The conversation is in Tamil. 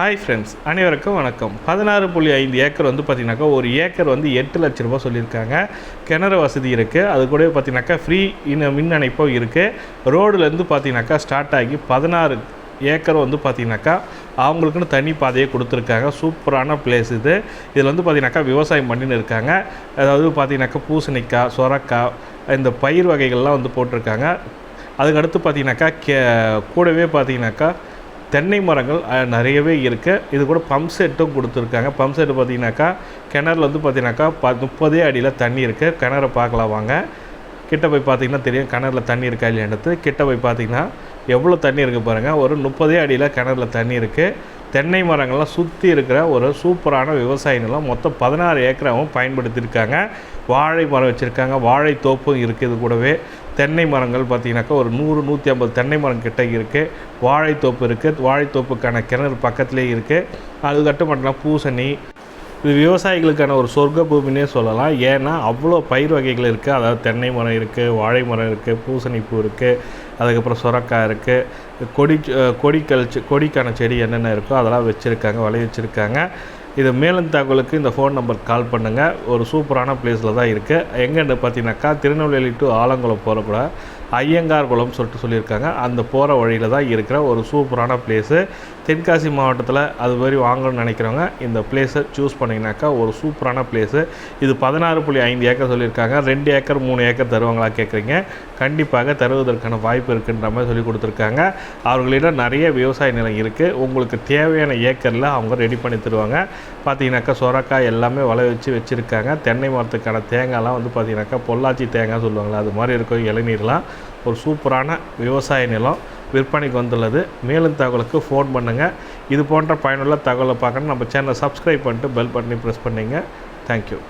ஹாய் ஃப்ரெண்ட்ஸ், அனைவருக்கும் வணக்கம். 16.5 ஏக்கர் வந்து பார்த்திங்கனாக்கா ஒரு ஏக்கர் வந்து 8 லட்ச ரூபா சொல்லியிருக்காங்க. கிணறு வசதி இருக்குது. அது கூட பார்த்திங்கனாக்கா ஃப்ரீ மின் இணைப்பும் இருக்குது. ரோடுலேருந்து பார்த்திங்கனாக்கா ஸ்டார்ட் ஆகி 16 ஏக்கர் வந்து பார்த்திங்கனாக்கா அவங்களுக்குன்னு தனி பாதையை கொடுத்துருக்காங்க. சூப்பரான பிளேஸ் இது. இதில் வந்து பார்த்திங்கனாக்கா விவசாயம் பண்ணின்னு இருக்காங்க. அதாவது பார்த்திங்கனாக்கா பூசணிக்காய், சொரக்காய், இந்த பயிர் வகைகள்லாம் வந்து போட்டிருக்காங்க. அதுக்கடுத்து பார்த்திங்கனாக்கா கூடவே பார்த்திங்கனாக்கா தென்னை மரங்கள் நிறையவே இருக்குது. இது கூட பம்ப் செட்டும் கொடுத்துருக்காங்க. பம்ப் செட்டு பார்த்திங்கனாக்கா கிணறுல வந்து பார்த்திங்கனாக்கா 30 அடியில் தண்ணி இருக்குது. கிணறு பார்க்கலாம் வாங்க. கிட்ட போய் பார்த்திங்கன்னா தெரியும் கிணறுல தண்ணி இருக்கா இல்லையானது. கிட்ட போய் பார்த்திங்கன்னா எவ்வளோ தண்ணி இருக்குது பாருங்கள். ஒரு 30 அடியில் கிணறுல தண்ணி இருக்குது. தென்னை மரங்கள்லாம் சுற்றி இருக்கிற ஒரு சூப்பரான விவசாய நிலம். மொத்தம் 16 ஏக்கராகவும் பயன்படுத்தியிருக்காங்க. வாழை மரம் வச்சுருக்காங்க. வாழை தோப்பும் இருக்குது. இது கூடவே தென்னை மரங்கள் பார்த்திங்கனாக்கா ஒரு 100-150 தென்னை மரம் கிட்ட இருக்குது. வாழைத்தோப்பு இருக்குது. வாழைத்தோப்புக்கான கிணறு பக்கத்துலேயே இருக்குது. அது மட்டும் பூசணி, இது விவசாயிகளுக்கான ஒரு சொர்க்க பூமினே சொல்லலாம். ஏன்னா அவ்வளோ பயிர் வகைகள் இருக்குது. அதாவது தென்னை மரம் இருக்குது, வாழை மரம் இருக்குது, பூசணிப்பூ இருக்குது, அதுக்கப்புறம் சொரக்காய் இருக்குது, கொடிக்கான செடி என்னென்ன இருக்கோ அதெல்லாம் வச்சுருக்காங்க, விளைய வச்சுருக்காங்க. இது மேலும் தகவலுக்கு இந்த ஃபோன் நம்பருக்கு கால் பண்ணுங்கள். ஒரு சூப்பரான பிளேஸில் தான் இருக்குது. எங்கன்னு பார்த்தீங்கன்னாக்கா திருநெல்வேலி டு ஆலங்குளம் போகிறக்கூட ஐயங்கார்குளம் சொல்லியிருக்காங்க. அந்த போகிற வழியில் தான் இருக்கிற ஒரு சூப்பரான பிளேஸு. தென்காசி மாவட்டத்தில் அது மாதிரி வாங்கணும்னு நினைக்கிறவங்க இந்த பிளேஸை சூஸ் பண்ணிங்கனாக்கா ஒரு சூப்பரான பிளேஸு. இது 16.5 ஏக்கர் சொல்லியிருக்காங்க. 2 ஏக்கர் 3 ஏக்கர் தருவாங்களா கேட்குறீங்க. கண்டிப்பாக தருவதற்கான வாய்ப்பு இருக்குன்ற மாதிரி சொல்லி கொடுத்துருக்காங்க. அவர்களிடம் நிறைய விவசாய நிலம் இருக்குது. உங்களுக்கு தேவையான ஏக்கரில் அவங்க ரெடி பண்ணி தருவாங்க. பார்த்தீங்கன்னாக்கா சொரக்காய் எல்லாமே வச்சுருக்காங்க. தென்னை மரத்துக்கான தேங்காய்லாம் வந்து பார்த்தீங்கன்னாக்கா பொள்ளாச்சி தேங்காய் சொல்லுவாங்களா, அது மாதிரி இருக்கும். இளநீர்லாம் ஒரு சூப்பரான விவசாய நிலம் விற்பனைக்கு வந்துள்ளது. மேலும் தகவலுக்கு ஃபோன் பண்ணுங்கள். இது போன்ற பயனுள்ள தகவலை பார்க்கணும் நம்ம சேனலை சப்ஸ்கிரைப் பண்ணிட்டு பெல் பட்டனை ப்ரெஸ் பண்ணிங்க. தேங்க்யூ.